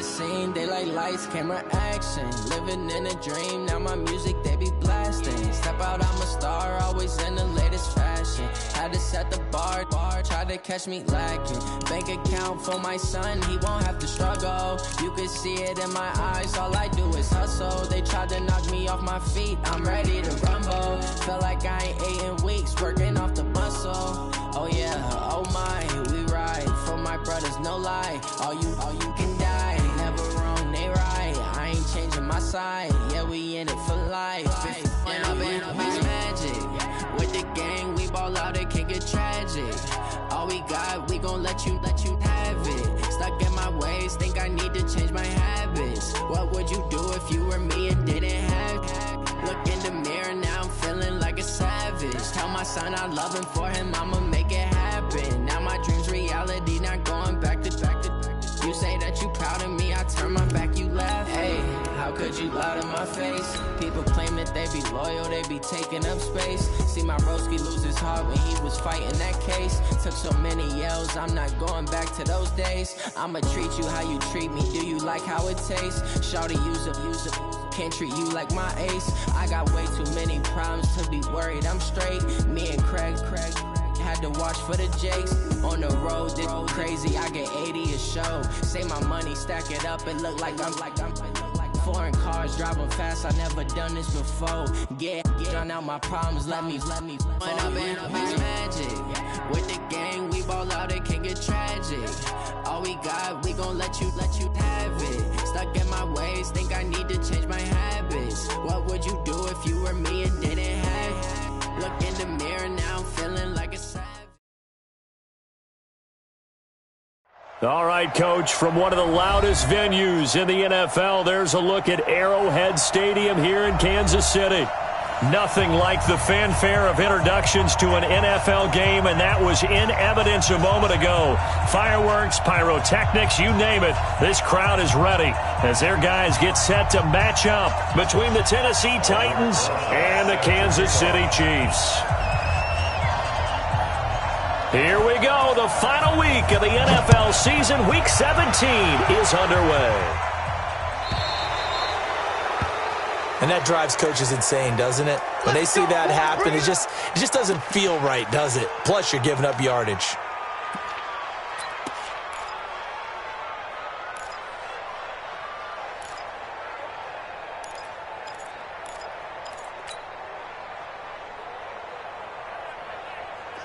the scene, they like lights, camera, action. Living in a dream, now my music they be blasting. Step out, I'm a star, always in the latest fashion. Had to set the bar, try to catch me lacking. Bank account for my son, he won't have to struggle. You can see it in my eyes, all I do is hustle. They tried to knock me off my feet, I'm ready to rumble. Felt like I ain't ate in weeks, working off the muscle. Oh yeah, oh my, we ride for my brothers, no lie. All you can die, never wrong, they right. I ain't changing my side, yeah, we in it for life. When I'm in, it's magic. With the gang, we ball out, it can get tragic. All we got, we gon' let you have it. Stuck in my ways, think I need to change my habits. What would you do if you were me and didn't have it? Look in the mirror, now I'm feeling like a savage. Tell my son I love him, for him I'ma make it happen. Now my dream's reality, not going back to. You say that you proud of me, I turn my back, you laugh. Hey, how could you lie to my face? People claim that they be loyal, they be taking up space. See my broski lose his heart when he was fighting that case. Took so many yells, I'm not going back to those days. I'ma treat you how you treat me, do you like how it tastes? Shawty, use up, can't treat you like my ace. I got way too many problems to be worried, I'm straight. Me and Craig had to watch for the Jakes. On the road, this crazy, I get 80 a show. Say my money, stack it up, it look like I'm foreign cars, driving fast, I never done this before. Get on out my problems, let me. When I'm in, it's magic. With the gang, we ball out, it can get tragic. All we got, we gon' let you have it. Stuck in my ways, think I need to change my habits. What would you do if you were me and didn't have it? Look in the mirror, now I'm feeling like a savage. All right, Coach, from one of the loudest venues in the NFL, there's a look at Arrowhead Stadium here in Kansas City. Nothing like the fanfare of introductions to an NFL game, and that was in evidence a moment ago. Fireworks, pyrotechnics, you name it. This crowd is ready as their guys get set to match up between the Tennessee Titans and the Kansas City Chiefs. Here we go. The final week of the NFL season. Week 17 is underway. And that drives coaches insane, doesn't it? When they see that happen, it just doesn't feel right, does it? Plus, you're giving up yardage.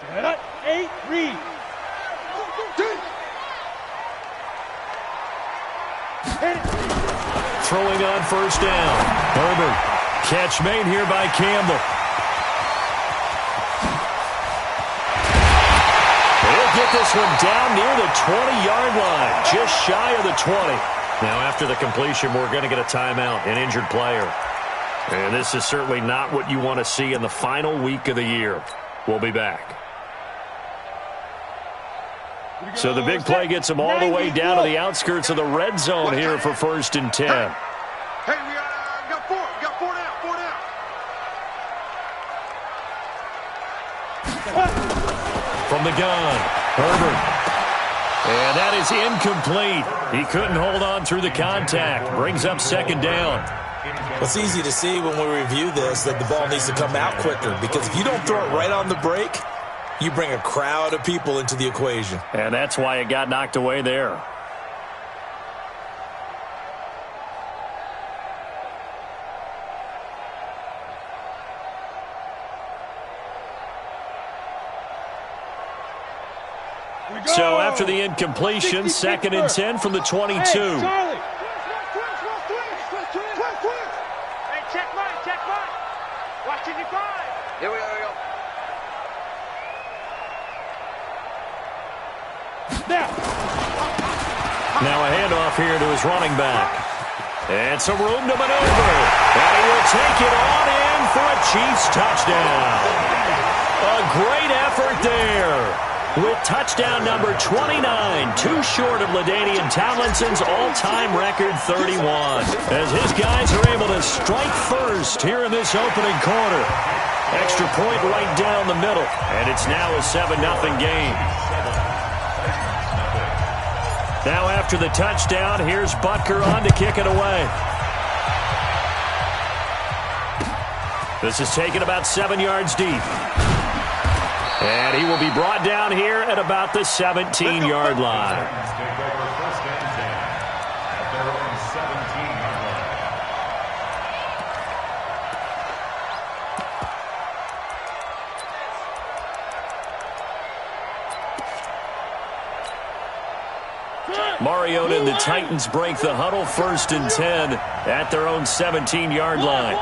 Set, 8, read. Throwing on first down. Herbert. Catch made here by Campbell. They'll get this one down near the 20-yard line. Just shy of the 20. Now after the completion, we're going to get a timeout, an injured player. And this is certainly not what you want to see in the final week of the year. We'll be back. So the big play gets them all the way down to the outskirts of the red zone here for 1st and 10. Hey, we got four. We got four down. From the gun, Herbert. And that is incomplete. He couldn't hold on through the contact. Brings up 2nd down. It's easy to see when we review this that the ball needs to come out quicker, because if you don't throw it right on the break, you bring a crowd of people into the equation. And that's why it got knocked away there. So after the incompletion, 2nd and 10 from the 22. Hey, Charlie. Hey, check mine. Watching your 5. Here we go. Now a handoff here to his running back. And some room to maneuver. And he will take it on in for a Chiefs touchdown. A great effort there. With touchdown number 29, too short of LaDainian Tomlinson's all-time record 31. As his guys are able to strike first here in this opening quarter. Extra point right down the middle. And it's now a 7-0 game. Now after the touchdown, here's Butker on to kick it away. This is taken about 7 yards deep. And he will be brought down here at about the 17-yard line. Mariota and the Titans break the huddle, 1st and 10 at their own 17-yard line.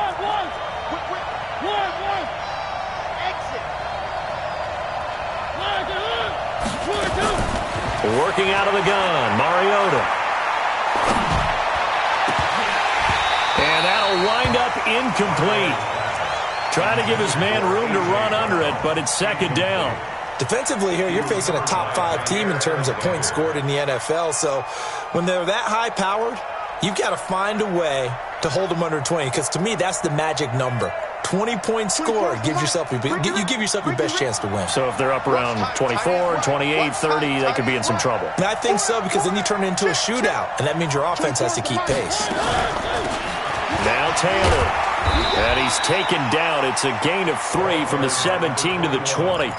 Working out of the gun, Mariota. And that'll wind up incomplete. Trying to give his man room to run under it, but it's 2nd down. Defensively here, you're facing a top 5 team in terms of points scored in the NFL. So when they're that high-powered, you've got to find a way to hold them under 20, because to me, that's the magic number. 20 points scored gives yourself you give yourself your best chance to win. So if they're up around 24, 28, 30, they could be in some trouble. And I think so, because then you turn it into a shootout, and that means your offense has to keep pace. Now Taylor. And he's taken down. It's a gain of 3 from the 17 to the 20.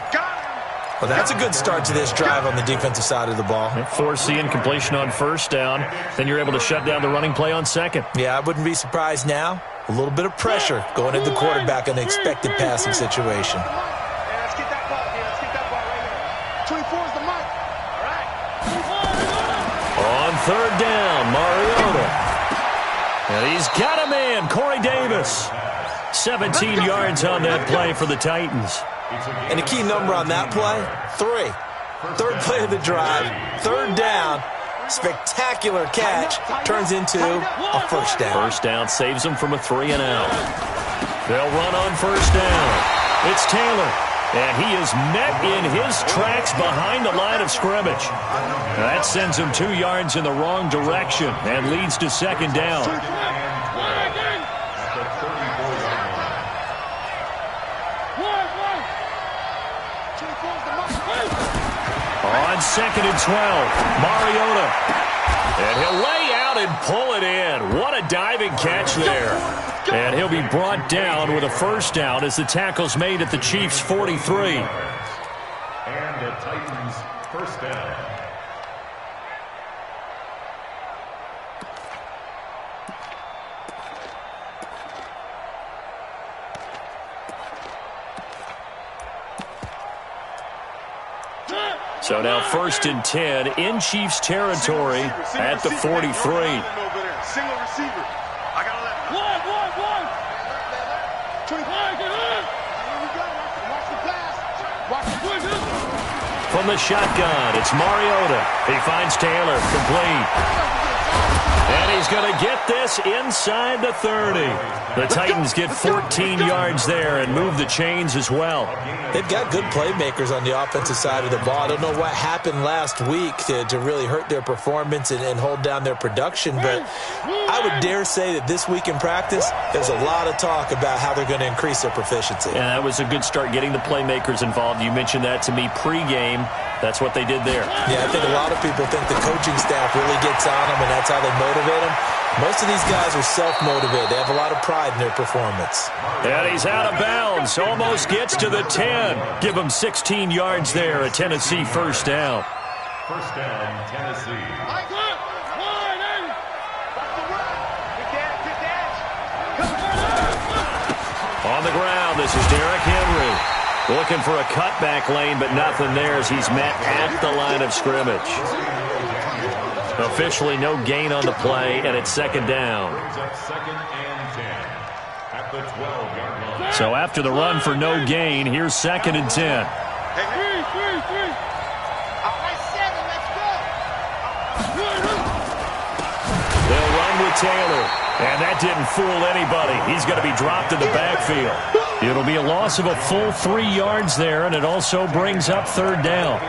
Well, that's a good start to this drive on the defensive side of the ball. Force the incompletion on 1st down. Then you're able to shut down the running play on 2nd. Yeah, I wouldn't be surprised now. A little bit of pressure going at the quarterback in the expected passing situation. Let's get that ball here. Let's get that ball right here. 24 is the mark. All right. On 3rd down, Mariota. And he's got a man, Corey Davis. 17 yards on that play for the Titans. And the key number on that play, 3. 3rd play of the drive, 3rd down. Spectacular catch turns into a 1st down. 1st down saves them from a 3-and-out. They'll run on 1st down. It's Taylor. And he is met in his tracks behind the line of scrimmage. That sends him 2 yards in the wrong direction and leads to 2nd down. On 2nd and 12, Mariota. And he'll lay out and pull it in. What a diving catch there. And he'll be brought down with a 1st down as the tackle's made at the Chiefs' 43. And the Titans' 1st down. So now 1st and 10 in Chiefs territory at the 43. Single receiver. I got to let one. 25. Here we go. Watch the pass. Watch the From the shotgun, it's Mariota. He finds Taylor, complete. And he's going to get this inside the 30. The Titans get 14 yards there and move the chains as well. They've got good playmakers on the offensive side of the ball. I don't know what happened last week to really hurt their performance and hold down their production, but I would dare say that this week in practice, there's a lot of talk about how they're going to increase their proficiency. And that was a good start getting the playmakers involved. You mentioned that to me pregame. That's what they did there. Yeah, I think a lot of people think the coaching staff really gets on them, and that's how they motivate them. Most of these guys are self-motivated. They have a lot of pride in their performance. And he's out of bounds. Almost gets to the 10. Give him 16 yards there. A Tennessee 1st down. 1st down, Tennessee. On the ground, this is Derrick Henry. Looking for a cutback lane, but nothing there as he's met at the line of scrimmage. Officially no gain on the play, and it's 2nd down. So after the run for no gain, here's 2nd and 10. They'll run with Taylor, and that didn't fool anybody. He's going to be dropped in the backfield. It'll be a loss of a full 3 yards there, and it also brings up 3rd down.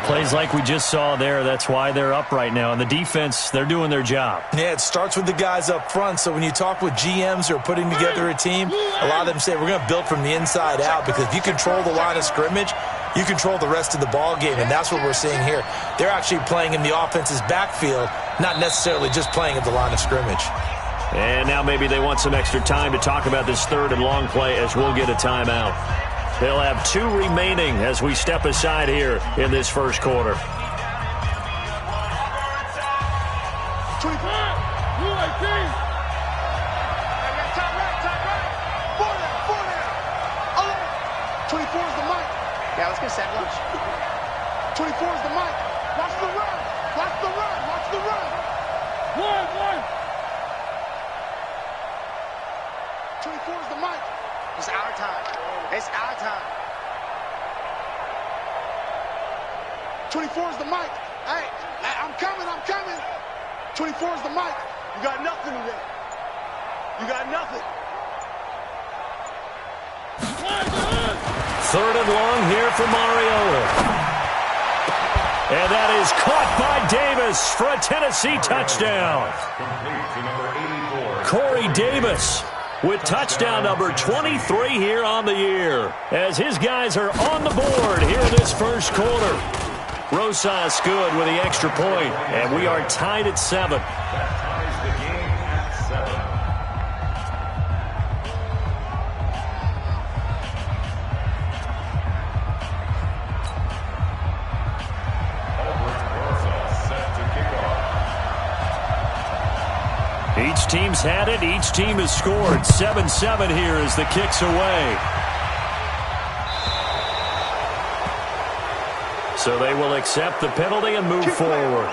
Plays like we just saw there, that's why they're up right now. And the defense, they're doing their job. Yeah, it starts with the guys up front. So when you talk with GMs who are putting together a team, a lot of them say we're going to build from the inside out, because if you control the line of scrimmage, you control the rest of the ball game, and that's what we're seeing here. They're actually playing in the offense's backfield, not necessarily just playing at the line of scrimmage. And now maybe they want some extra time to talk about this third and long play as we'll get a timeout. They'll have 2 remaining as we step aside here in this first quarter. 25, UAP. Top right. 4 down. 24 is the mic. Yeah, let's get set lunch. 24 is the mic. Watch the run. Watch the run. Watch the run. 1. 24 is the mic. It's our time. It's our time. 24 is the mic. Hey, I'm coming. 24 is the mic. You got nothing today. You got nothing. 3rd and long here for Mariota. And that is caught by Davis for a Tennessee touchdown. Corey Davis with touchdown number 23 here on the year, as his guys are on the board here in this first quarter. Rosas good with the extra point, and we are tied at 7. That ties the game at 7. Each team's had it. Each team has scored. 7-7 here as the kick's away. So they will accept the penalty and move forward.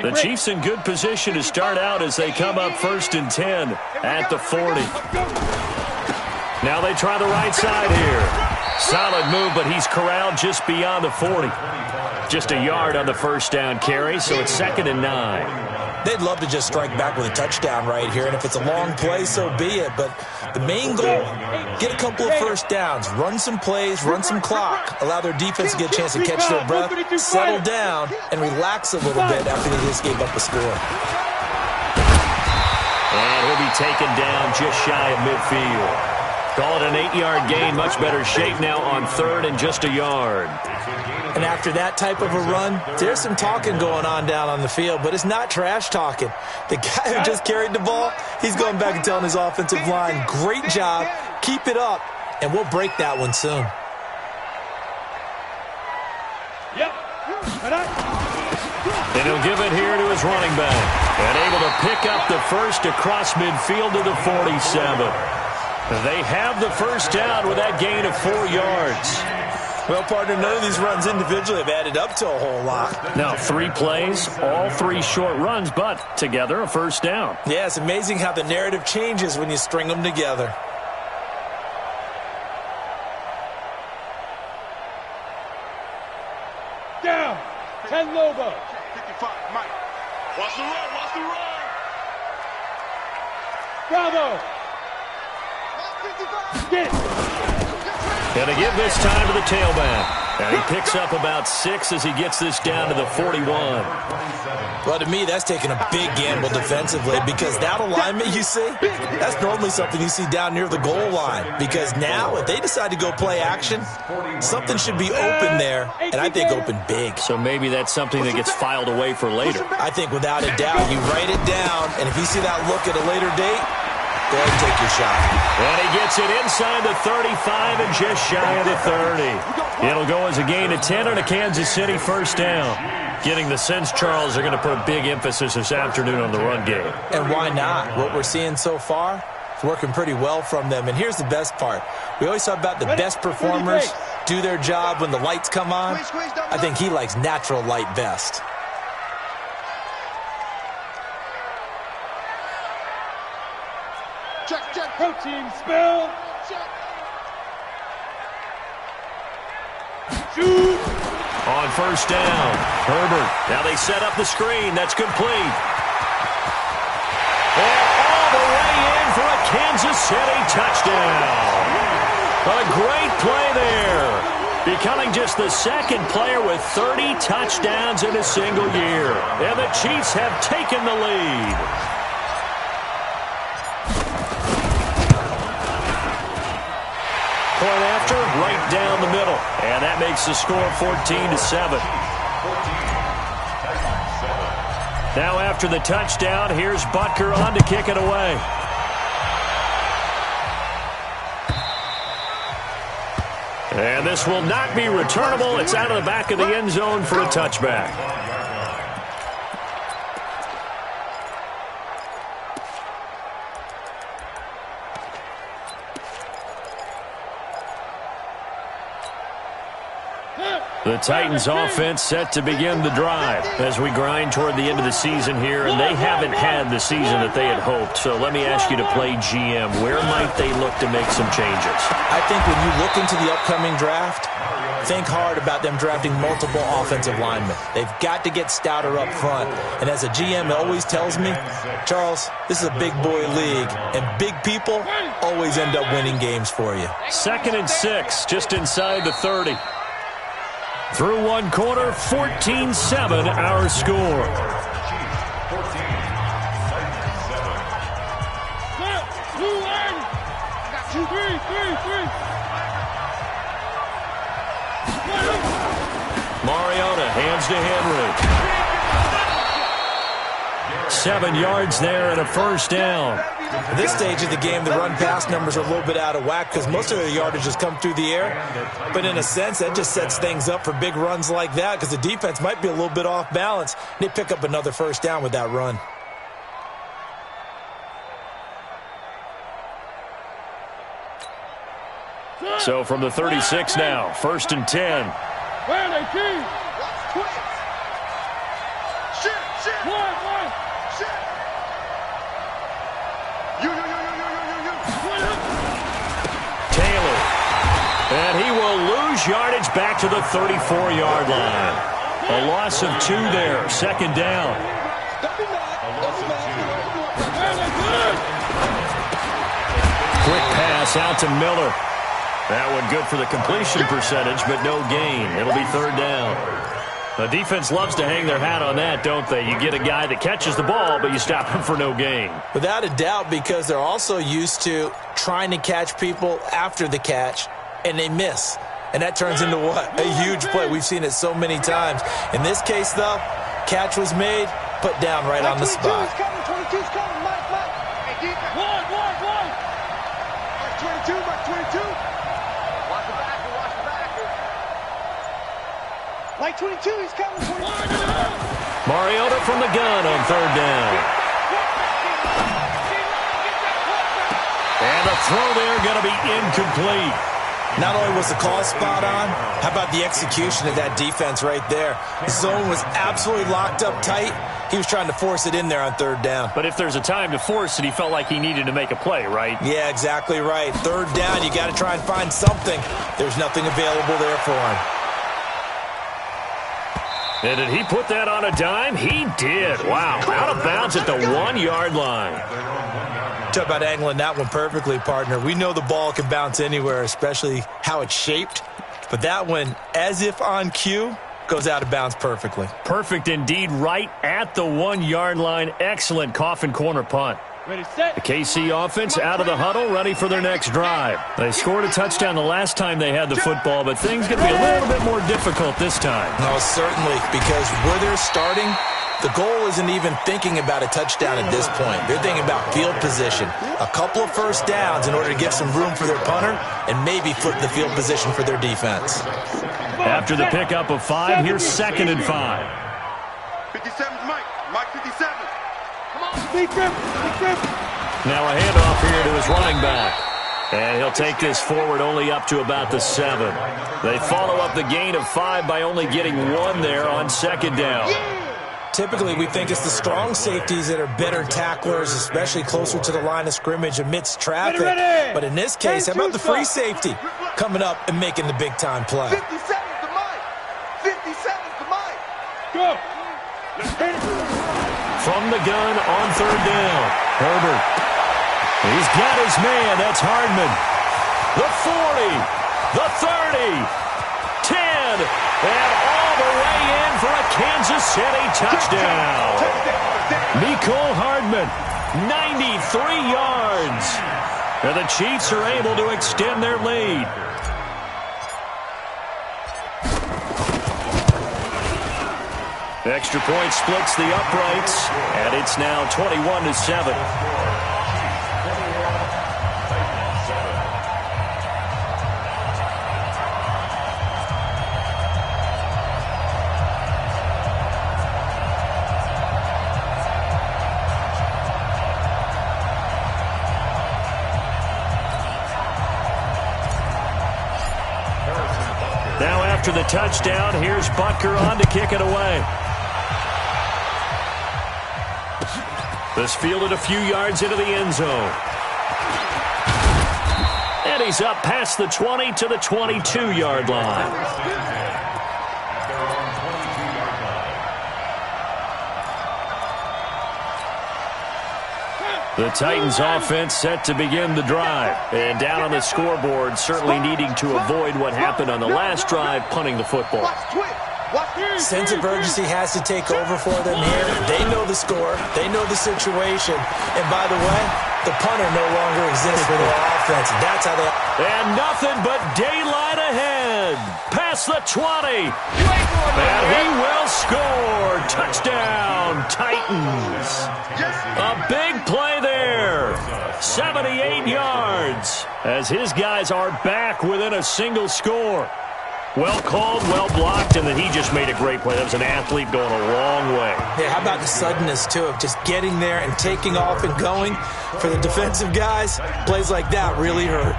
The Chiefs in good position to start out as they come up 1st and 10 at the 40. Now they try the right side here. Solid move, but he's corralled just beyond the 40. Just a yard on the first down carry, so it's 2nd and 9. They'd love to just strike back with a touchdown right here, and if it's a long play, so be it. But the main goal, get a couple of first downs, run some plays, run some clock, allow their defense to get a chance to catch their breath, settle down, and relax a little bit after they just gave up a score. And he'll be taken down just shy of midfield. Call it an 8-yard gain, much better shape now on 3rd and just a yard. And after that type of a run, there's some talking going on down on the field, but it's not trash talking. The guy who just carried the ball, he's going back and telling his offensive line, great job, keep it up, and we'll break that one soon. Yep. And he'll give it here to his running back. And able to pick up the first across midfield to the 47. They have the first down with that gain of 4 yards. Well, partner, none of these runs individually have added up to a whole lot. Now, 3 plays, all 3 short runs, but together a first down. Yeah, it's amazing how the narrative changes when you string them together. Down. 10 Lobo. 55, Mike. Watch the run. Watch the run. Bravo. Get it. And to give this time to the tailback. And he picks up about 6 as he gets this down to the 41. Well, to me, that's taking a big gamble defensively, because that alignment you see, that's normally something you see down near the goal line. Because now, if they decide to go play action, something should be open there, and I think open big. So maybe that's something that gets filed away for later. I think without a doubt, you write it down, and if you see that look at a later date, go ahead and take your shot. And he gets it inside the 35 and just shy of the 30. It'll go as a gain of 10 on a Kansas City first down. Getting the sense, Charles, are going to put a big emphasis this afternoon on the run game. And why not? What we're seeing so far is working pretty well from them. And here's the best part. We always talk about the best performers do their job when the lights come on. I think he likes natural light best. Check. Protein spill. Shoot. on first down. Herbert. Now they set up the screen. That's complete. And all the way in for a Kansas City touchdown. A great play there. Becoming just the second player with 30 touchdowns in a single year. And the Chiefs have taken the lead. Point after, right down the middle. And that makes the score 14-7. Now after the touchdown, here's Butker on to kick it away. And this will not be returnable. It's out of the back of the end zone for a touchback. The Titans offense set to begin the drive as we grind toward the end of the season here, and they haven't had the season that they had hoped. So let me ask you to play GM. Where might they look to make some changes? I think when you look into the upcoming draft, think hard about them drafting multiple offensive linemen. They've got to get stouter up front. And as a GM, it always tells me, Charles, this is a big boy league, and big people always end up winning games for you. 2nd and 6, just inside the 30. Through one quarter, 14-7 our score. Mariota hands to Henry. 7 yards there and a first down. At this stage of the game, the run-pass numbers are a little bit out of whack because most of their yardage has come through the air. But in a sense, that just sets things up for big runs like that because the defense might be a little bit off balance. They pick up another first down with that run. So from the 36 now, 1st and 10. And he will lose yardage back to the 34-yard line. A loss of 2 there, 2nd down. Quick pass out to Miller. That one good for the completion percentage, but no gain. It'll be 3rd down. The defense loves to hang their hat on that, don't they? You get a guy that catches the ball, but you stop him for no gain. Without a doubt, because they're also used to trying to catch people after the catch, and they miss. And that turns into what? A huge play. We've seen it so many times. In this case, though, catch was made, put down right on the spot. 22's coming, Mike. Hey, one. Mark 22. Watch the back. Mike 22, he's coming. 22. Mariota from the gun on 3rd down. And the throw there going to be incomplete. Not only was the call spot on, how about the execution of that defense right there? The zone was absolutely locked up tight. He was trying to force it in there on 3rd down. But if there's a time to force it, he felt like he needed to make a play, right? Yeah, exactly right. 3rd down, you got to try and find something. There's nothing available there for him. And did he put that on a dime? He did. Wow, out of bounds at the 1-yard line. Talk about angling that one perfectly, partner. We know the ball can bounce anywhere, especially how it's shaped. But that one, as if on cue, goes out of bounds perfectly. Perfect indeed, right at the 1-yard line. Excellent coffin corner punt. Ready, set. The KC offense out of the huddle, ready for their next drive. They scored a touchdown the last time they had the football, but things going to be a little bit more difficult this time. No, certainly, because where they're starting, the goal isn't even thinking about a touchdown at this point. They're thinking about field position. A couple of first downs in order to give some room for their punter and maybe flip the field position for their defense. After the pickup of 5, here's 2nd and 5. 57's Mike. Mike 57. Come on, big grip. Now a handoff here to his running back. And he'll take this forward only up to about the 7. They follow up the gain of 5 by only getting 1 there on 2nd down. Typically, we think it's the strong safeties that are better tacklers, especially closer to the line of scrimmage amidst traffic. But in this case, how about the free safety coming up and making the big-time play? 57's the Mike. 57. from the gun on third down. Herbert. He's got his man. That's Hardman. The 40. The 30. 10. And all the way in for a Kansas City touchdown. Mecole Hardman, 93 yards. And the Chiefs are able to extend their lead. Extra point splits the uprights, and it's now 21-7. Now after the touchdown, here's Butker on to kick it away. This fielded a few yards into the end zone. And he's up past the 20 to the 22-yard line. The Titans offense set to begin the drive. And down on the scoreboard, certainly needing to avoid what happened on the last drive, punting the football. Sense of urgency has to take over for them here. They know the score. They know the situation. And by the way, the punter no longer exists for their offense. That's how they... And nothing but daylight ahead. Past the 20. And he will score. Touchdown, Titans. A big play there. 78 yards. As his guys are back within a single score. Well called, well blocked, and then he just made a great play. That was an athlete going a long way. Yeah, how about the suddenness, too, of just getting there and taking off and going? For the defensive guys, plays like that really hurt.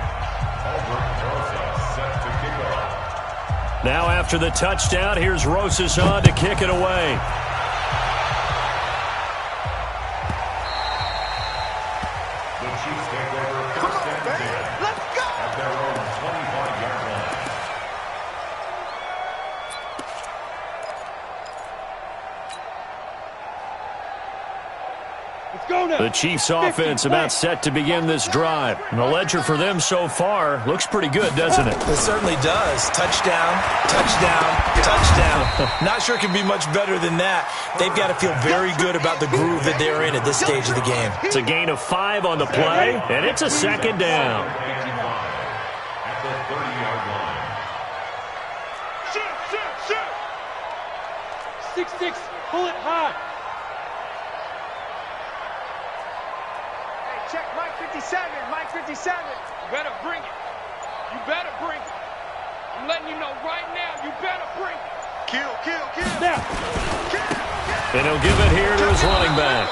Now after the touchdown, here's Rosas on to kick it away. The Chiefs offense about set to begin this drive. And the ledger for them so far looks pretty good, doesn't it? It certainly does. Touchdown, touchdown, touchdown. Not sure it can be much better than that. They've got to feel very good about the groove that they're in at this stage of the game. It's a gain of 5 on the play, and it's a second down. At the 30-yard line. Shoot! 6-6, pull it high. Check Mike 57, Mike 57. You better bring it. You better bring it. I'm letting you know right now, you better bring it. Kill. Now. And he'll give it here to his running back.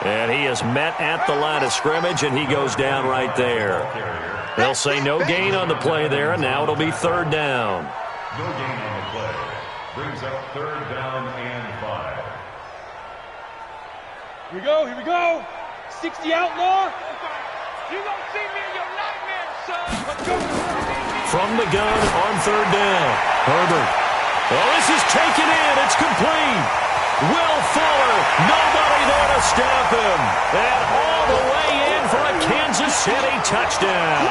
And he is met at the line of scrimmage, and he goes down right there. They'll say no gain on the play there, and now it'll be third down. No gain on the play. Brings up third down and 5. Here we go. 60 outlaw. You gonna see me in your nightmares, son. Let's go. From the gun on third down. Herbert. Oh, this is taken in. It's complete. Will Fuller. Nobody there to stop him. And all the way in for a Kansas City touchdown.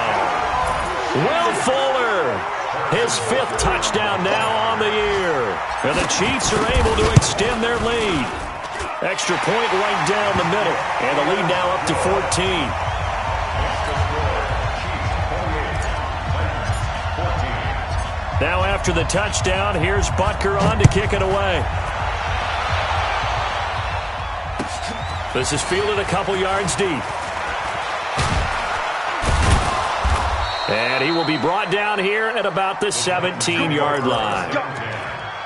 Will Fuller. His 5th touchdown now on the year. And the Chiefs are able to extend their lead. Extra point right down the middle. And the lead now up to 14. Now after the touchdown, here's Butker on to kick it away. This is fielded a couple yards deep. And he will be brought down here at about the 17-yard line.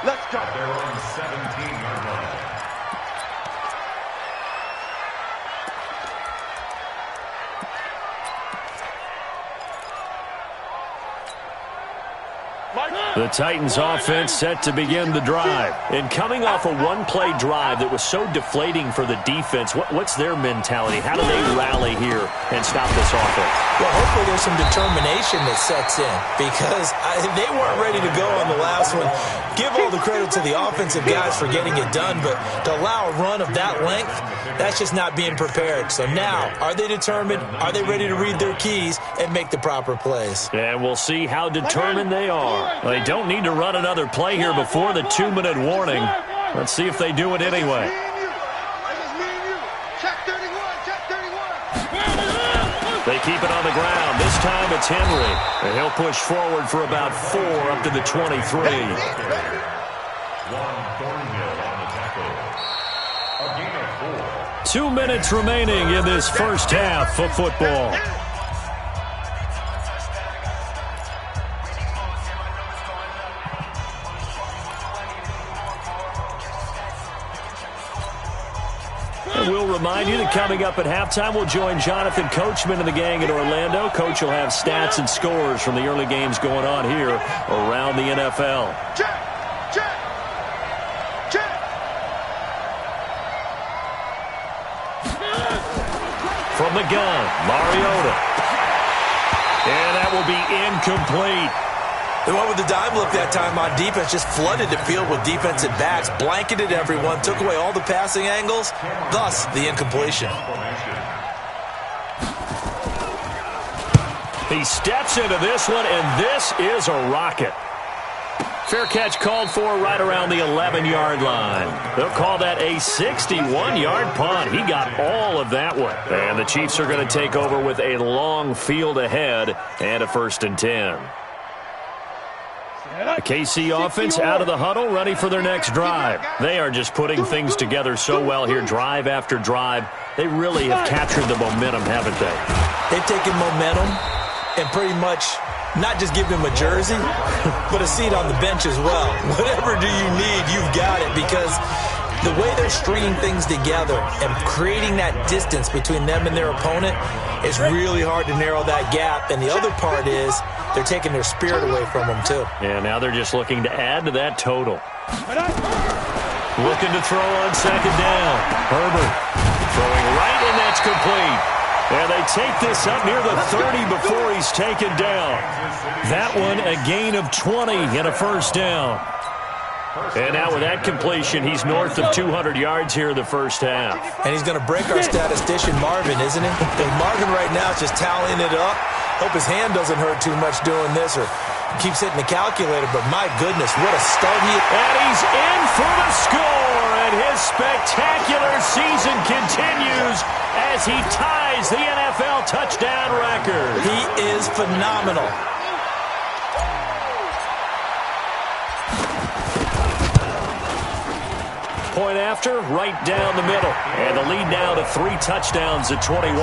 Let's go. Their own 17-yard line. Mike The Titans offense set to begin the drive. And coming off a one-play drive that was so deflating for the defense, what's their mentality? How do they rally here and stop this offense? Well, hopefully there's some determination that sets in because they weren't ready to go on the last one. Give all the credit to the offensive guys for getting it done, but to allow a run of that length, that's just not being prepared. So now, are they determined? Are they ready to read their keys and make the proper plays? And we'll see how determined they are. They don't need to run another play here before the 2-minute warning. Let's see if they do it anyway. They keep it on the ground. This time it's Henry. And he'll push forward for about 4 up to the 23. 2 minutes remaining in this first half of football. We'll remind you that coming up at halftime, we'll join Jonathan Coachman and the gang in Orlando. Coach will have stats and scores from the early games going on here around the NFL. From the gun, Mariota. And that will be incomplete. They went with the dime look that time on defense, just flooded the field with defensive backs, blanketed everyone, took away all the passing angles, thus the incompletion. He steps into this one, and this is a rocket. Fair catch called for right around the 11-yard line. They'll call that a 61-yard punt. He got all of that one. And the Chiefs are going to take over with a long field ahead and a 1st and 10. The KC offense out of the huddle, ready for their next drive. They are just putting things together so well here, drive after drive. They really have captured the momentum, haven't they? They've taken momentum and pretty much not just give him a jersey, but a seat on the bench as well. Whatever do you need, you've got it, because the way they're stringing things together and creating that distance between them and their opponent is really hard to narrow that gap. And the other part is they're taking their spirit away from them, too. Yeah, now they're just looking to add to that total. Looking to throw on 2nd down. Herbert throwing right, and that's complete. And they take this up near the 30 before he's taken down. That one, a gain of 20 and a 1st down. And now with that completion, he's north of 200 yards here in the first half. And he's going to break our statistician Marvin, isn't he? And Marvin right now is just tallying it up. Hope his hand doesn't hurt too much doing this or keeps hitting the calculator. But my goodness, what a start he is. And he's in for the score. And his spectacular season continues as he ties the NFL touchdown record. He is phenomenal. Point after, right down the middle. And the lead now to 3 touchdowns at 21.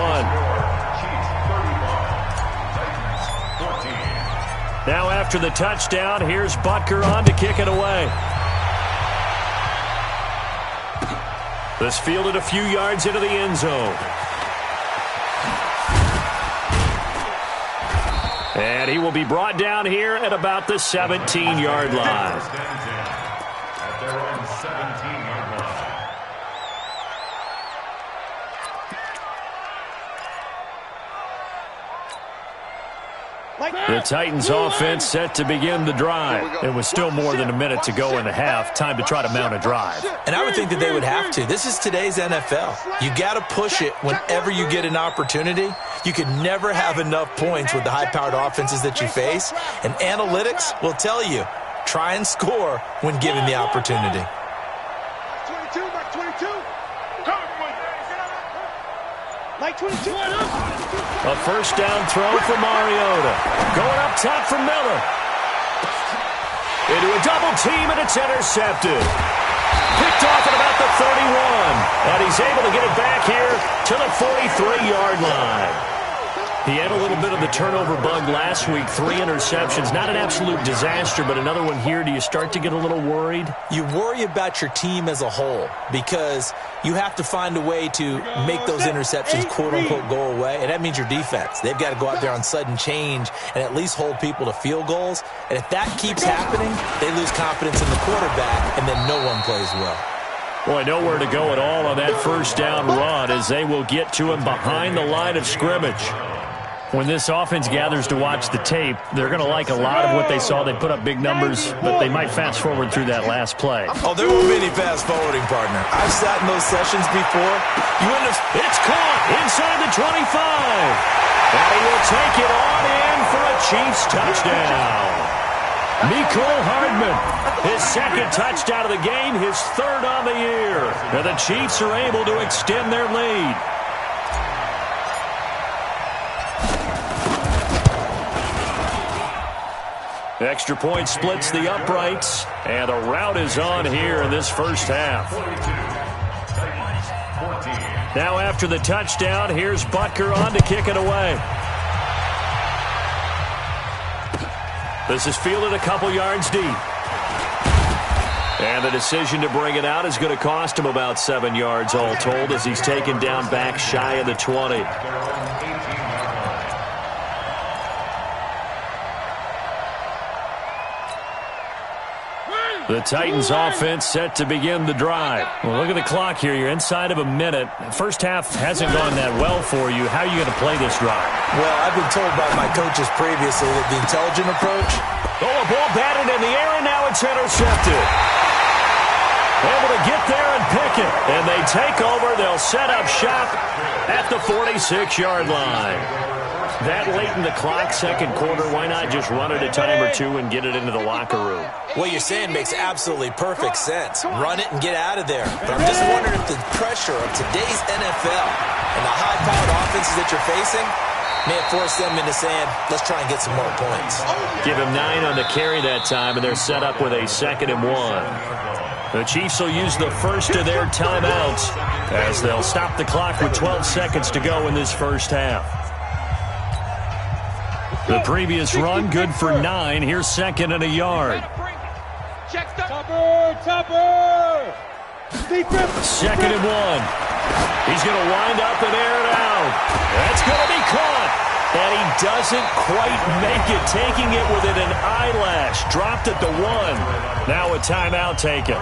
Now after the touchdown, here's Butker on to kick it away. This fielded a few yards into the end zone. And he will be brought down here at about the 17-yard line. At their own 17-yard line. The Titans offense set to begin the drive. And with still more than a minute to go in the half, time to try to mount a drive. And I would think that they would have to. This is today's NFL. You got to push it whenever you get an opportunity. You can never have enough points with the high-powered offenses that you face. And analytics will tell you, try and score when given the opportunity. 22, Mike 22. Mike 22. A 1st down throw for Mariota. Going up top for Miller. Into a double team, and it's intercepted. Picked off at about the 31. And he's able to get it back here to the 43-yard line. He had a little bit of the turnover bug last week, 3 interceptions. Not an absolute disaster, but another one here. Do you start to get a little worried? You worry about your team as a whole because you have to find a way to make those interceptions, quote-unquote, go away, and that means your defense. They've got to go out there on sudden change and at least hold people to field goals, and if that keeps happening, they lose confidence in the quarterback, and then no one plays well. Boy, nowhere to go at all on that first down run as they will get to him behind the line of scrimmage. When this offense gathers to watch the tape, they're going to like a lot of what they saw. They put up big numbers, but they might fast forward through that last play. Oh, there won't be any fast forwarding, partner. I've sat in those sessions before. You wouldn't have... It's caught inside the 25. And he will take it on in for a Chiefs touchdown. Mecole Hardman, his second touchdown of the game, his third on the year. And the Chiefs are able to extend their lead. Extra point splits the uprights, and a rout is on here in this first half. Now after the touchdown, here's Butker on to kick it away. This is fielded a couple yards deep. And the decision to bring it out is going to cost him about 7 yards all told as he's taken down back shy of the 20. The Titans offense set to begin the drive. Well, look at the clock here. You're inside of a minute. First half hasn't gone that well for you. How are you going to play this drive? Well, I've been told by my coaches previously that the intelligent approach... Oh, a ball batted in the air, and now it's intercepted. Able to get there and pick it. And they take over. They'll set up shop at the 46-yard line. That late in the clock, second quarter, why not just run it a time or two and get it into the locker room? What you're saying makes absolutely perfect sense. Run it and get out of there. But I'm just wondering if the pressure of today's NFL and the high-powered offenses that you're facing may have forced them into saying, let's try and get some more points. Give him 9 on the carry that time, and they're set up with a 2nd and 1. The Chiefs will use the first of their timeouts as they'll stop the clock with 12 seconds to go in this first half. The previous run, good for 9. Here's 2nd and a yard. Tupper! 2nd and 1. He's going to wind up and air it out. That's going to be caught. And he doesn't quite make it, taking it within an eyelash. Dropped at the 1. Now a timeout taken.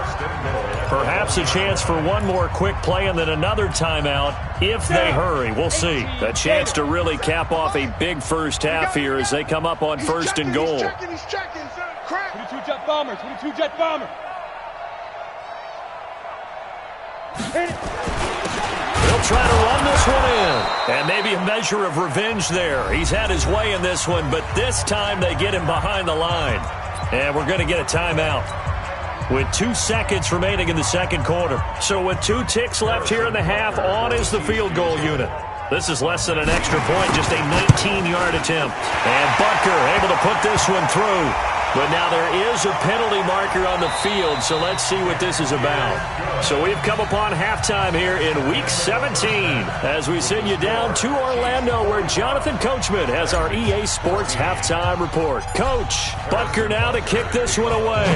Perhaps a chance for one more quick play and then another timeout if they hurry. We'll see. A chance to really cap off a big first half here as they come up on 1st and goal. 22-jet bomber, 22-jet bomber. They'll try to run this one in. And maybe a measure of revenge there. He's had his way in this one, but this time they get him behind the line. And we're going to get a timeout with 2 seconds remaining in the second quarter. So with 2 ticks left here in the half, on is the field goal unit. This is less than an extra point, just a 19-yard attempt. And Butker able to put this one through. But now there is a penalty marker on the field, so let's see what this is about. So we've come upon halftime here in Week 17 as we send you down to Orlando where Jonathan Coachman has our EA Sports Halftime Report. Coach, Butker now to kick this one away.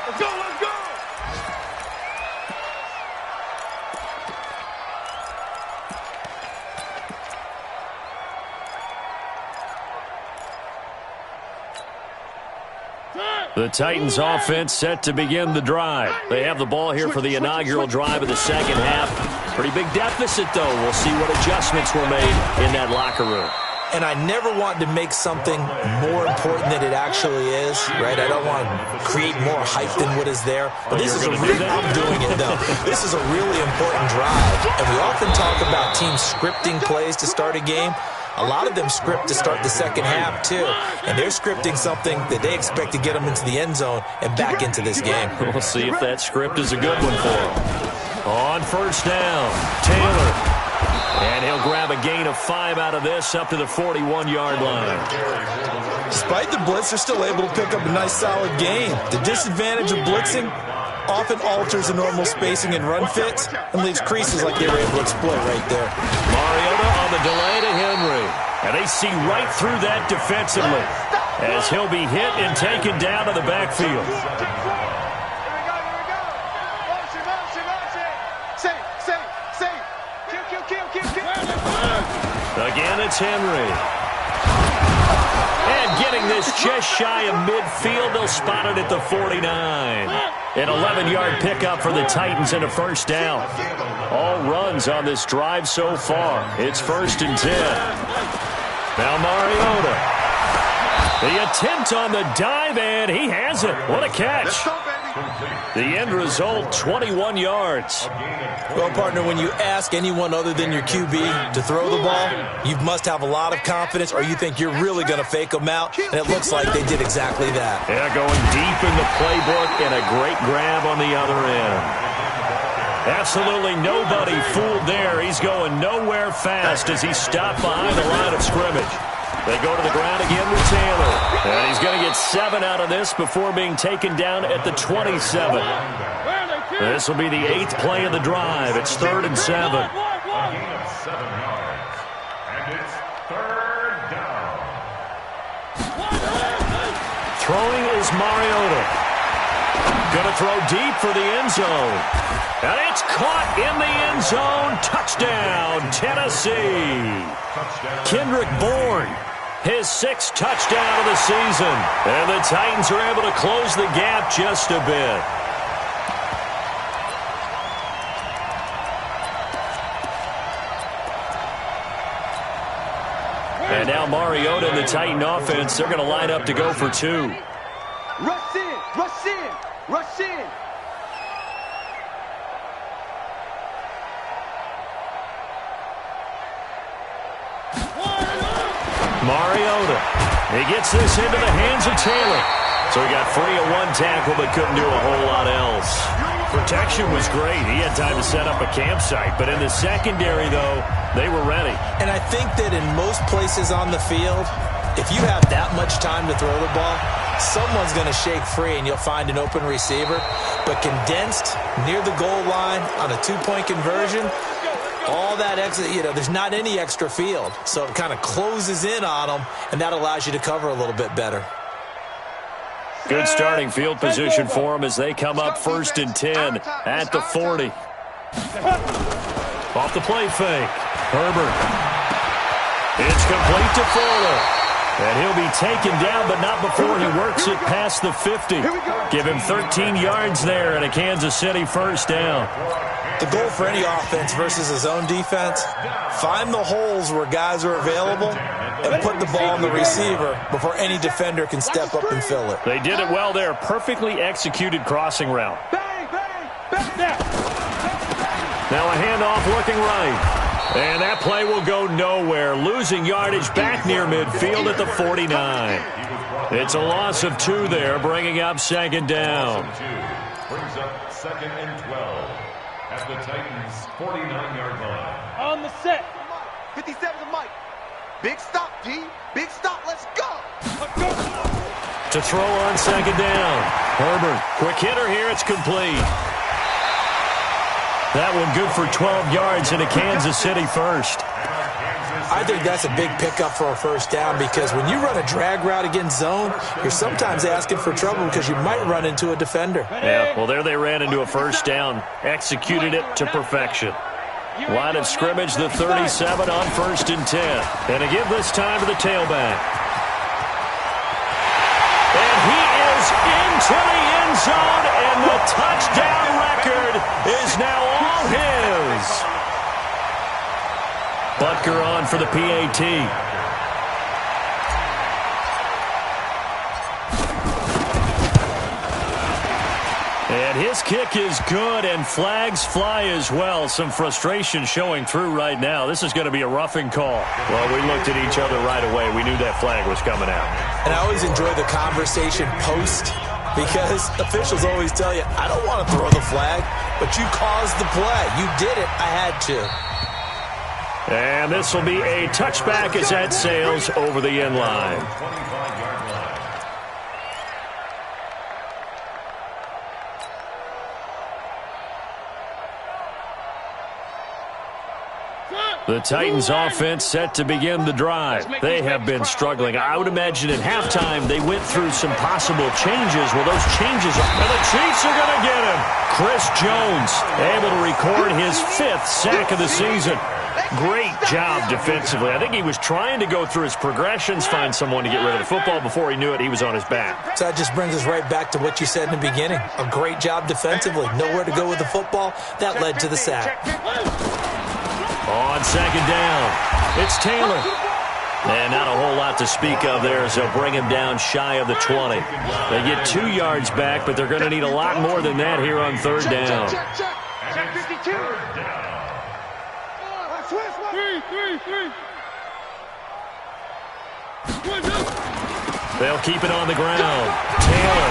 Let's go, let's go! The Titans offense set to begin the drive. They have the ball here for the inaugural drive of the second half. Pretty big deficit, though. We'll see what adjustments were made in that locker room. And I never want to make something more important than it actually is, right? I don't want to create more hype than what is there. But this is I'm doing it, though. This is a really important drive. And we often talk about teams scripting plays to start a game. A lot of them script to start the second half, too. And they're scripting something that they expect to get them into the end zone and back into this game. We'll see if that script is a good one for them. On first down, Taylor. And he'll grab a gain of 5 out of this up to the 41-yard line. Despite the blitz, they're still able to pick up a nice, solid gain. The disadvantage of blitzing, often alters the normal spacing and run fits and leaves creases like they were able to exploit right there. Mariota on the delay to Henry. And they see right through that defensively as he'll be hit and taken down to the backfield. Here we go. Motion, motion, motion. Save. Kill. Again, it's Henry. And getting this just shy of midfield, they'll spot it at the 49. An 11-yard pickup for the Titans and a first down. All runs on this drive so far. It's 1st and 10. Now Mariota. The attempt on the dive, and he has it. What a catch. The end result, 21 yards. Well, partner, when you ask anyone other than your QB to throw the ball, you must have a lot of confidence, or you think you're really going to fake them out, and it looks like they did exactly that. Yeah, going deep in the playbook and a great grab on the other end. Absolutely nobody fooled there. He's going nowhere fast as he stopped behind the line of scrimmage. They go to the ground again with Taylor. And he's going to get 7 out of this before being taken down at the 27. This will be the 8th play of the drive. It's 3rd and 7. A gain of 7 yards. And it's 3rd down. Throwing is Mariota. Going to throw deep for the end zone. And it's caught in the end zone. Touchdown, Tennessee. Kendrick Bourne, his 6th touchdown of the season. And the Titans are able to close the gap just a bit. And now Mariota and the Titan offense, they're going to line up to go for 2. Rush in. Mariota. He gets this into the hands of Taylor. So he got free of one tackle but couldn't do a whole lot else. Protection was great. He had time to set up a campsite. But in the secondary, though, they were ready. And I think that in most places on the field, if you have that much time to throw the ball, someone's going to shake free and you'll find an open receiver. But condensed near the goal line on a 2-point conversion, all that extra, there's not any extra field. So it kind of closes in on them, and that allows you to cover a little bit better. Good starting field position for them as they come up 1st and 10 at the 40. Off the play fake. Herbert. It's complete to Fuller. And he'll be taken down, but not before he works it past the 50. Give him 13 yards there and a Kansas City first down. The goal for any offense versus his own defense, find the holes where guys are available and put the ball on the receiver before any defender can step up and fill it. They did it well there. Perfectly executed crossing route. Now a handoff looking right. And that play will go nowhere. Losing yardage back near midfield at the 49. It's a loss of 2 there, bringing up 2nd down. Brings up 2nd and 12 at the Titans' 49-yard line. On the set. 57 to Mike. Big stop, G. Big stop. Let's go. To throw on 2nd down. Herbert, quick hitter here. It's complete. That one good for 12 yards in a Kansas City first. I think that's a big pickup for a first down because when you run a drag route against zone, you're sometimes asking for trouble because you might run into a defender. Yeah, well, there they ran into a first down. Executed it to perfection. Line of scrimmage, the 37 on 1st and 10. And to give this time to the tailback. And he is into the end zone, and the touchdown record is now all his. Butker on for the PAT. And his kick is good, and flags fly as well. Some frustration showing through right now. This is going to be a roughing call. Well, we looked at each other right away. We knew that flag was coming out. And I always enjoy the conversation post because officials always tell you, I don't want to throw the flag, but you caused the play. You did it. I had to. And this will be a touchback as that sails over the end line. 25-yard line. The Titans offense set to begin the drive. They have been struggling. I would imagine at halftime they went through some possible changes. Well, those changes are... And the Chiefs are going to get him. Chris Jones able to record his 5th sack of the season. Great job defensively. I think he was trying to go through his progressions, find someone to get rid of the football. Before he knew it, he was on his back. So that just brings us right back to what you said in the beginning. A great job defensively. Nowhere to go with the football. That led to the sack. On second down, it's Taylor. And not a whole lot to speak of there as they'll bring him down shy of the 20. They get 2 yards back, but they're going to need a lot more than that here on third down. They'll keep it on the ground. Taylor.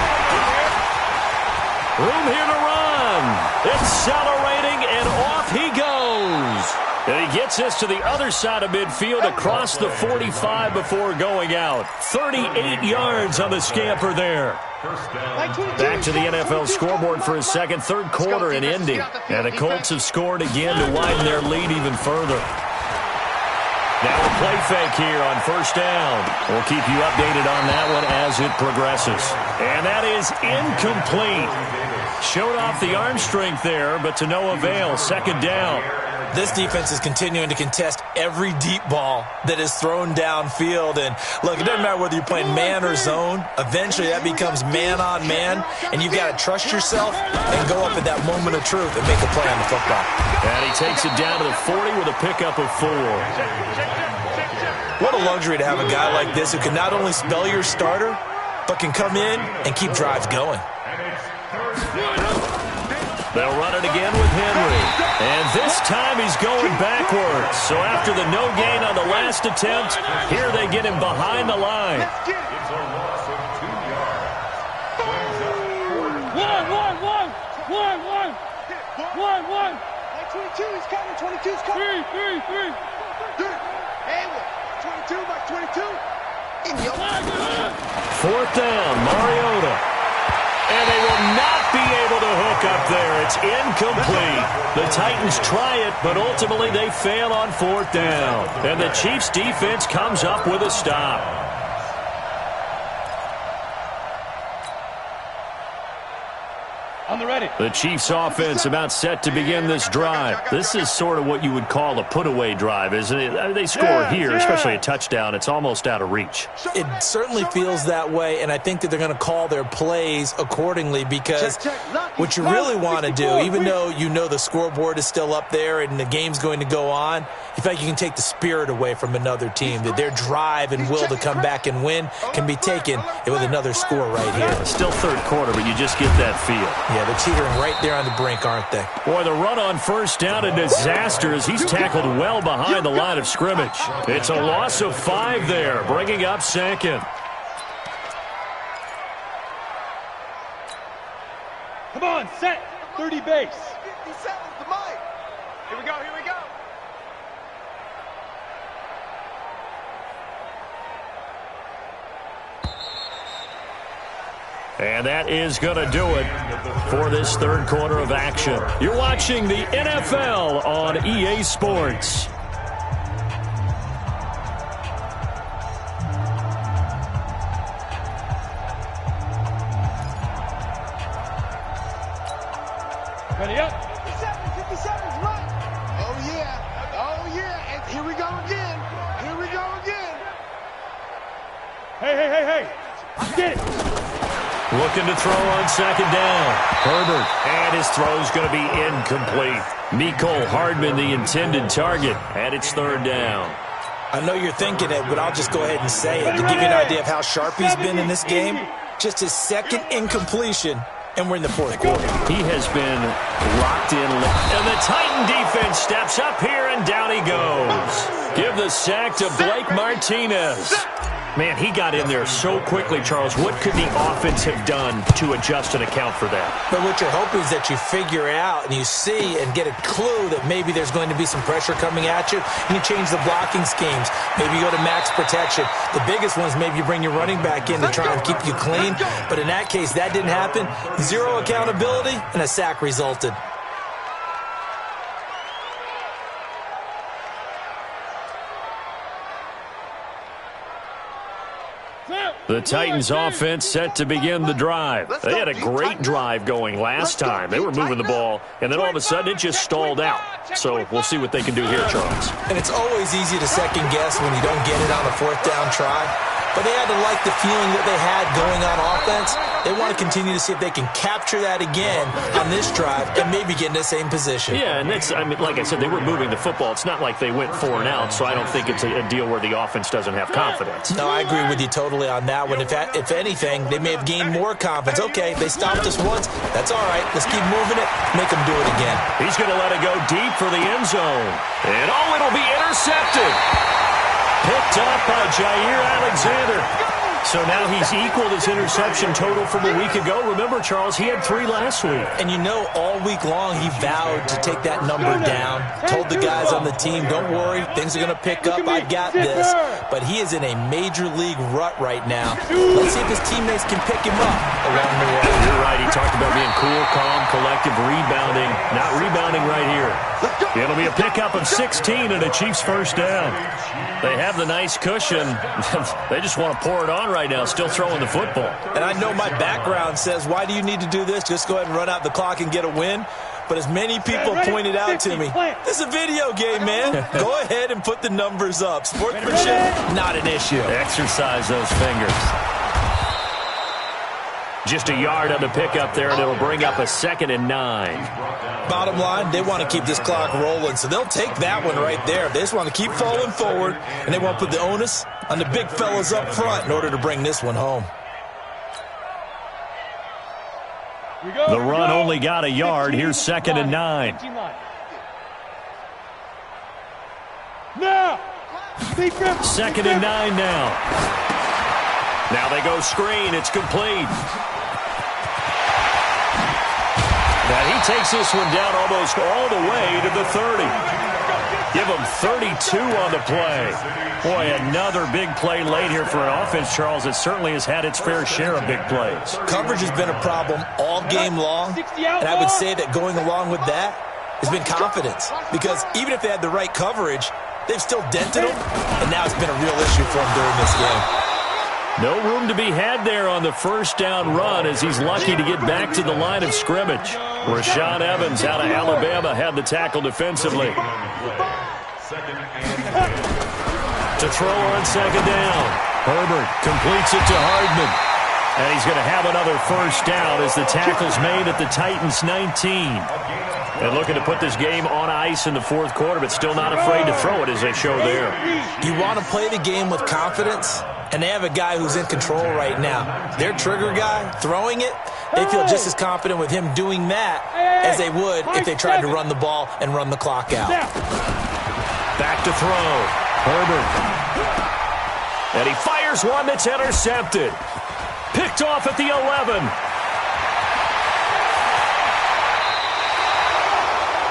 Room here to run. Accelerating, and off he goes. And he gets this to the other side of midfield across the 45 before going out. 38 yards on the scamper there. Back to the NFL scoreboard for his second, third quarter and ending. And the Colts have scored again to widen their lead even further. Now a play fake here on first down. We'll keep you updated on that one as it progresses. And that is incomplete. Showed off the arm strength there, but to no avail. Second down. This defense is continuing to contest every deep ball that is thrown downfield. And, look, it doesn't matter whether you're playing man or zone. Eventually, that becomes man-on-man, and you've got to trust yourself and go up at that moment of truth and make a play on the football. And he takes it down to the 40 with a pickup of 4. What a luxury to have a guy like this who can not only spell your starter, but can come in and keep drives going. They'll run it again with Henry. And this time he's going backwards. So after the no gain on the last attempt, here they get him behind the line. It's a loss of 2 yards. One. 22, he's coming. 22's coming. Three. Hey, 22 by 22. Fourth down, Mariota. And they will not be able to hook up there. It's incomplete. The Titans try it, but ultimately they fail on fourth down. And the Chiefs' defense comes up with a stop. On the ready. The Chiefs' offense about set to begin this drive. This is sort of what you would call a put-away drive, isn't it? They score here, especially a touchdown. It's almost out of reach. It certainly feels that way, and I think that they're going to call their plays accordingly because what you really want to do, even though you know the scoreboard is still up there and the game's going to go on, you feel like you can take the spirit away from another team, that their drive and will to come back and win can be taken with another score right here. Still third quarter, but you just get that feel. Yeah, they're teetering right there on the brink, aren't they? Boy, the run on first down, a disaster as he's tackled well behind the line of scrimmage. It's a loss of 5 there, bringing up second. Come on, set. 30 base. 57's the mic. Here we go. And that is going to do it for this third quarter of action. You're watching the NFL on EA Sports. Ready up. 57's right. Oh, yeah. And here we go again. Hey. Get it. Looking to throw on second down. Herbert, and his throw's going to be incomplete. Mecole Hardman, the intended target, and it's third down. I know you're thinking it, but I'll just go ahead and say it. To give you an idea of how sharp he's been in this game, just his second incompletion, and we're in the fourth quarter. He has been locked in. And the Titan defense steps up here, and down he goes. Give the sack to Blake Martinez. Man, he got in there so quickly, Charles. What could the offense have done to adjust and account for that? But what you're hoping is that you figure out and you see and get a clue that maybe there's going to be some pressure coming at you, and you change the blocking schemes. Maybe you go to max protection. The biggest one is maybe you bring your running back in to try and keep you clean. But in that case, that didn't happen. Zero accountability, and a sack resulted. The Titans offense set to begin the drive. They had a great drive going last time. They were moving the ball, and then all of a sudden it just stalled out. So we'll see what they can do here, Charles. And it's always easy to second guess when you don't get it on a fourth down try. But they had to like the feeling that they had going on offense. They want to continue to see if they can capture that again on this drive and maybe get in the same position. Yeah, and that's, I mean, like I said, they were moving the football. It's not like they went 4 and out, so I don't think it's a deal where the offense doesn't have confidence. No, I agree with you totally on that one. If anything, they may have gained more confidence. Okay, they stopped us once. That's all right. Let's keep moving it. Make them do it again. He's going to let it go deep for the end zone. And, oh, it'll be intercepted. Picked up by Jair Alexander. So now he's equaled his interception total from a week ago. Remember, Charles, he had 3 last week. And you know, all week long he vowed to take that number down. Told the guys on the team, don't worry, things are going to pick up. I got this. But he is in a major league rut right now. Let's see if his teammates can pick him up along the way. You're right. He talked about being cool, calm, collective, rebounding. Not rebounding right here. It'll be a pickup of 16 and a Chiefs first down. They have the nice cushion. They just want to pour it on right now, still throwing the football. And I know my background says, why do you need to do this? Just go ahead and run out the clock and get a win. But as many people pointed out to me, this is a video game, man. Go ahead and put the numbers up. Sportsmanship, not an issue. Exercise those fingers. Just a yard on the pickup there, and it'll bring up a 2nd and 9. Bottom line, they want to keep this clock rolling, so they'll take that one right there. They just want to keep falling forward, and they want to put the onus on the big fellas up front in order to bring this one home. The run only got a yard. Here's 2nd and 9. Now, 2nd and 9 now. Now they go screen. It's complete. And he takes this one down almost all the way to the 30. Give him 32 on the play. Boy, another big play late here for an offense, Charles, that certainly has had its fair share of big plays. Coverage has been a problem all game long, and I would say that going along with that has been confidence. Because even if they had the right coverage, they've still dented them, and now it's been a real issue for them during this game. No room to be had there on the first down run as he's lucky to get back to the line of scrimmage. Rashaan Evans out of Alabama had the tackle defensively. To throw on 2nd down. Herbert completes it to Hardman. And he's going to have another first down as the tackle's made at the Titans 19. And looking to put this game on ice in the 4th quarter, but still not afraid to throw it as they show there. You want to play the game with confidence, and they have a guy who's in control right now. Their trigger guy, throwing it, they feel just as confident with him doing that as they would if they tried to run the ball and run the clock out. Back to throw. Herbert. And he fires one that's intercepted. Picked off at the 11.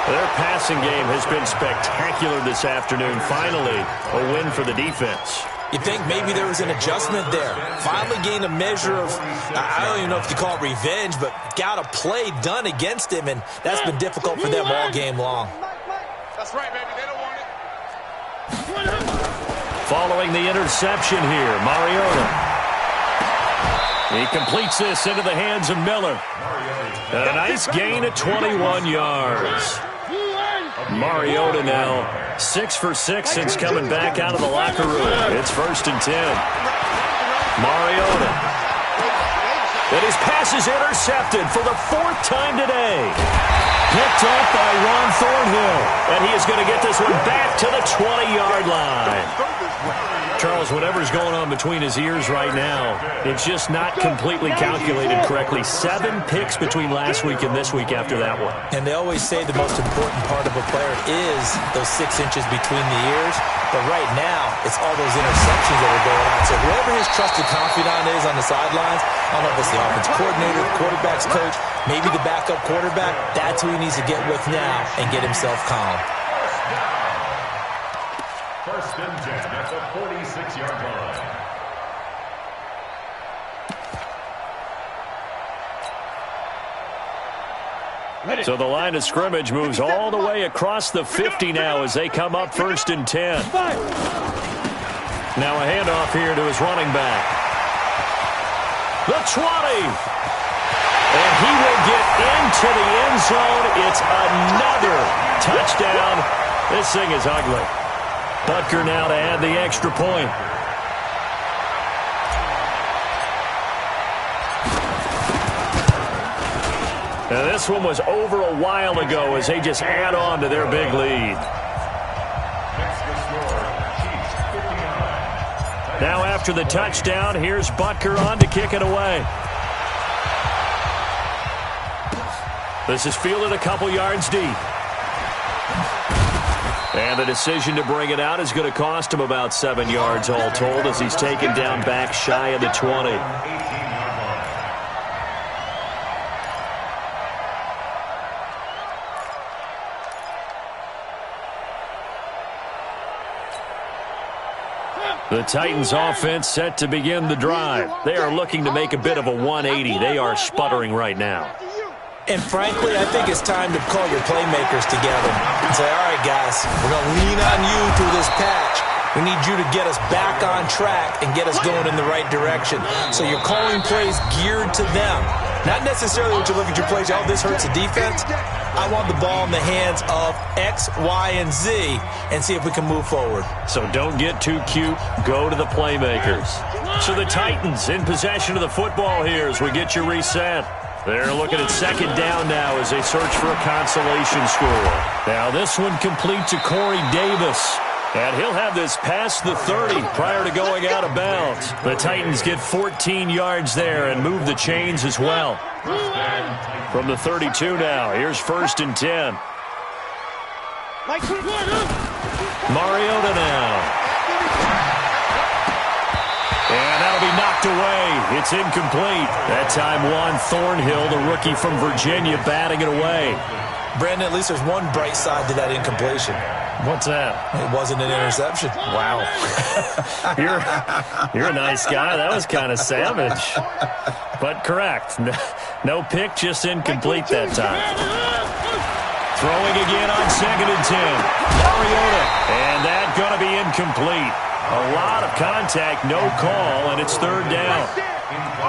Their passing game has been spectacular this afternoon. Finally, a win for the defense. You think maybe there was an adjustment there. Finally gained a measure of, I don't even know if you call it revenge, but got a play done against him, and that's been difficult for them all game long. That's right, baby. They don't want it. Following the interception here, Mariota. He completes this into the hands of Miller. And a nice gain of 21 yards. Mariota now 6 for 6 since coming back out of the locker room. It's 1st and 10. Mariota. And his pass is intercepted for the 4th time today. Picked up by Ron Thornhill. And he is going to get this one back to the 20-yard line. Charles, whatever's going on between his ears right now, it's just not completely calculated correctly. 7 picks between last week and this week after that one. And they always say the most important part of a player is those 6 inches between the ears. But right now, it's all those interceptions that are going on. So whoever his trusted confidant is on the sidelines, I don't know if it's the offensive coordinator, the quarterback's coach, maybe the backup quarterback, that's who he needs to get with now and get himself calm. 1st and 10 at the 46-yard line. So the line of scrimmage moves all the way across the 50 now as they come up 1st and 10. Now a handoff here to his running back. The 20. And he will get into the end zone. It's another touchdown. This thing is ugly. Butker now to add the extra point. Now this one was over a while ago as they just add on to their big lead. Now after the touchdown, here's Butker on to kick it away. This is fielded a couple yards deep. And the decision to bring it out is going to cost him about 7 yards all told as he's taken down back shy of the 20. The Titans offense set to begin the drive. They are looking to make a bit of a 180. They are sputtering right now. And frankly, I think it's time to call your playmakers together and say, all right, guys, we're going to lean on you through this patch. We need you to get us back on track and get us going in the right direction. So you're calling plays geared to them. Not necessarily what you look at your plays, oh, this hurts the defense. I want the ball in the hands of X, Y, and Z and see if we can move forward. So don't get too cute. Go to the playmakers. So the Titans in possession of the football here as we get you reset. They're looking at second down now as they search for a consolation score. Now this one complete to Corey Davis. And he'll have this past the 30 prior to going out of bounds. The Titans get 14 yards there and move the chains as well. From the 32 now, here's 1st and 10. Mariota now. And that'll be knocked away. It's incomplete. That time Juan Thornhill, the rookie from Virginia, batting it away. Brandon, at least there's one bright side to that incompletion. What's that? It wasn't an interception. Wow. You're a nice guy. That was kind of savage. But correct. No pick, just incomplete that time. Throwing again on 2nd and 10. Mariota. And that's going to be incomplete. A lot of contact, no call, and it's 3rd down.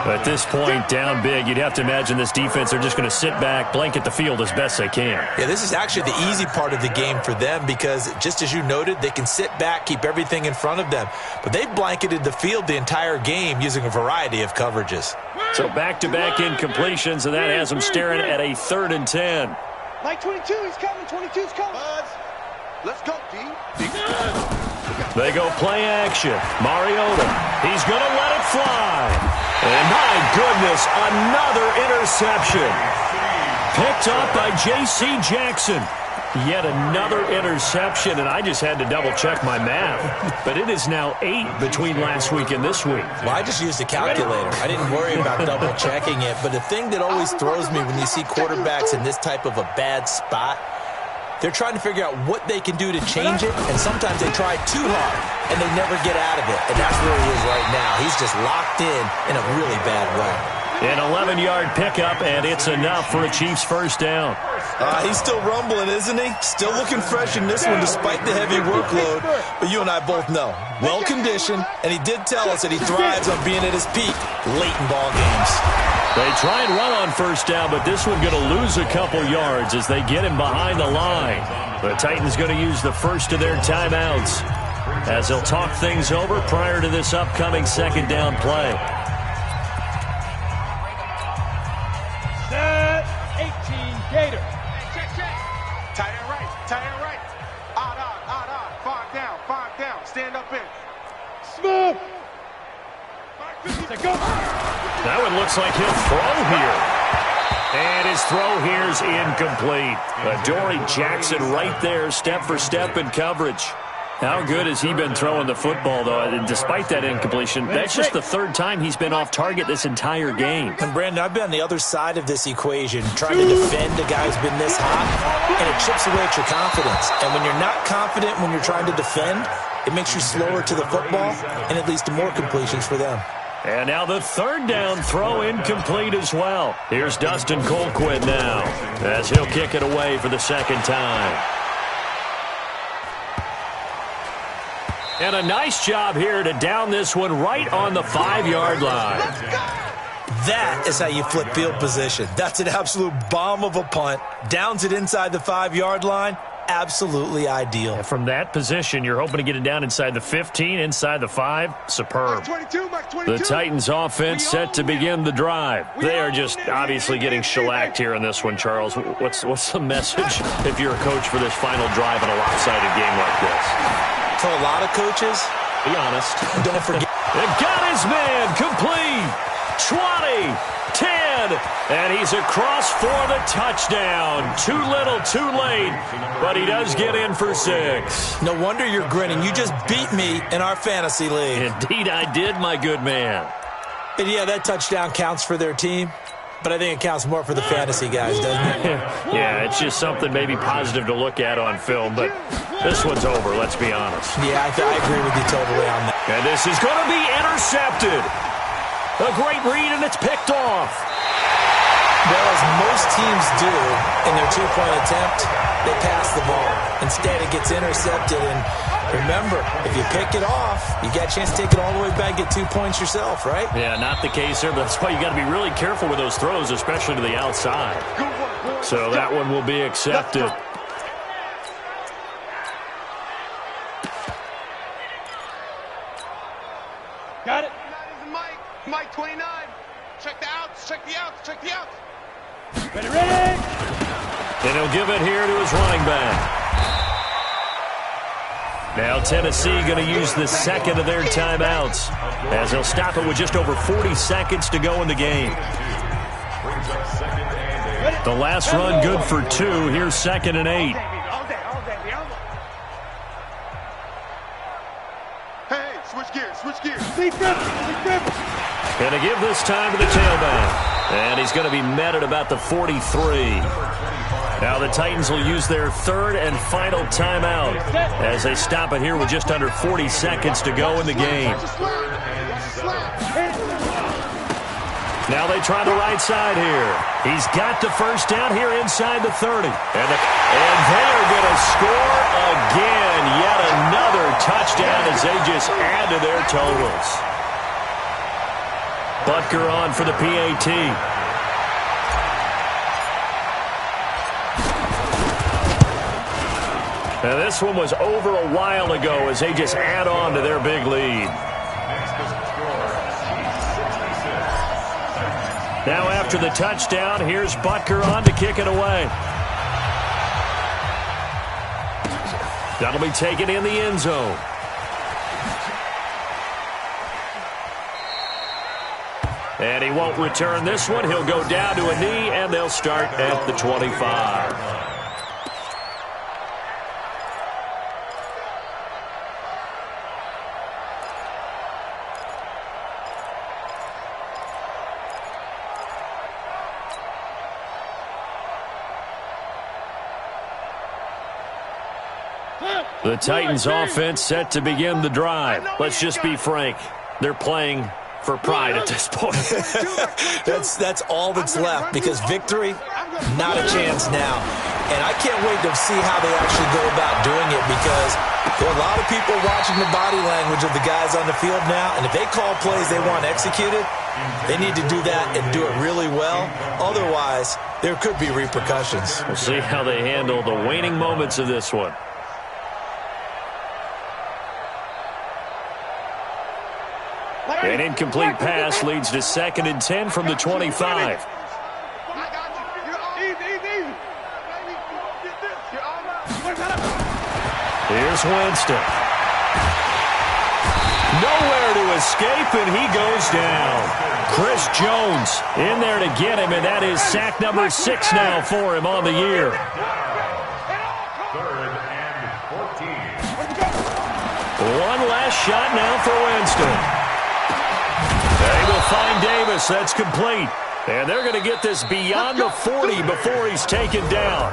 At this point, down big, you'd have to imagine this defense, they're just going to sit back, blanket the field as best they can. Yeah, this is actually the easy part of the game for them because, just as you noted, they can sit back, keep everything in front of them. But they've blanketed the field the entire game using a variety of coverages. So back-to-back incompletions, and that has them staring at a 3rd and 10. Like 22, he's coming. 22's coming. Let's go, D. They go play action. Mariota. He's going to let it fly. And my goodness, another interception. Picked up by J.C. Jackson. Yet another interception, and I just had to double-check my math. But it is now 8 between last week and this week. Well, I just used a calculator. I didn't worry about double-checking it. But the thing that always throws me when you see quarterbacks in this type of a bad spot, they're trying to figure out what they can do to change it, and sometimes they try too hard, and they never get out of it. And that's where he is right now. He's just locked in a really bad way. An 11-yard pickup, and it's enough for a Chiefs first down. He's still rumbling, isn't he? Still looking fresh in this one despite the heavy workload. But you and I both know, well-conditioned, and he did tell us that he thrives on being at his peak late in ball games. They try and run on first down, but this one going to lose a couple yards as they get him behind the line. The Titans going to use the first of their timeouts as they'll talk things over prior to this upcoming 2nd down play. Set 18 Gator. Tight end right. Tight end right. Odd. 5 down. Stand up in. Smooth. Go. That one looks like he'll throw here. And his throw here is incomplete. Adoree Jackson right there, step for step in coverage. How good has he been throwing the football, though? And despite that incompletion, that's just the 3rd time he's been off target this entire game. And, Brandon, I've been on the other side of this equation, trying to defend a guy who's been this hot, and it chips away at your confidence. And when you're not confident when you're trying to defend, it makes you slower to the football, and it leads to more completions for them. And now the 3rd down throw incomplete as well. Here's Dustin Colquitt now as he'll kick it away for the 2nd time. And a nice job here to down this one right on the 5-yard line. That is how you flip field position. That's an absolute bomb of a punt. Downs it inside the 5-yard line. Absolutely ideal. And from that position, you're hoping to get it down inside the 15, inside the 5. Superb. The Titans offense set to begin the drive. They are just obviously getting shellacked here in this one, Charles. What's the message if you're a coach for this final drive in a lopsided game like this? To a lot of coaches, be honest. Don't forget. It got his man complete. 20, 10, and he's across for the touchdown. Too little, too late, but he does get in for 6. No wonder you're grinning. You just beat me in our fantasy league. Indeed I did, my good man. And yeah, that touchdown counts for their team, but I think it counts more for the fantasy guys, doesn't it? Yeah, it's just something maybe positive to look at on film, but this one's over, let's be honest. Yeah, I agree with you totally on that. And this is going to be intercepted. A great read, and it's picked off. Well, as most teams do in their two-point attempt, they pass the ball. Instead, it gets intercepted. And remember, if you pick it off, you got a chance to take it all the way back, get 2 points yourself, right? Yeah, not the case here, but that's why you got to be really careful with those throws, especially to the outside. So that one will be accepted. Got it. Mike 29. Check the outs, check the outs, check the outs. Ready, ready. And he'll give it here to his running back. Now Tennessee going to use the second of their timeouts as they'll stop it with just over 40 seconds to go in the game. The last run good for 2. Here's 2nd and 8. Hey, switch gears, switch gears. Going to give this time to the tailback. And he's going to be met at about the 43. Now the Titans will use their 3rd and final timeout as they stop it here with just under 40 seconds to go in the game. Now they try the right side here. He's got the first down here inside the 30. And they are going to score again. Yet another touchdown as they just add to their totals. Butker on for the PAT. Now this one was over a while ago as they just add on to their big lead. Now after the touchdown, here's Butker on to kick it away. That'll be taken in the end zone. And he won't return this one. He'll go down to a knee, and they'll start at the 25. The Titans offense set to begin the drive. Let's just be frank. They're playing for pride at this point. That's all that's left because victory, not a chance now. And I can't wait to see how they actually go about doing it because there are a lot of people watching the body language of the guys on the field now. And if they call plays they want executed, they need to do that and do it really well. Otherwise, there could be repercussions. We'll see how they handle the waning moments of this one. An incomplete pass leads to 2nd and 10 from the 25. Here's Winston. Nowhere to escape, and he goes down. Chris Jones in there to get him, and that is sack number 6 now for him on the year. 3rd and 14. One last shot now for Winston. They will find Davis. That's complete. And they're going to get this beyond the 40 before he's taken down.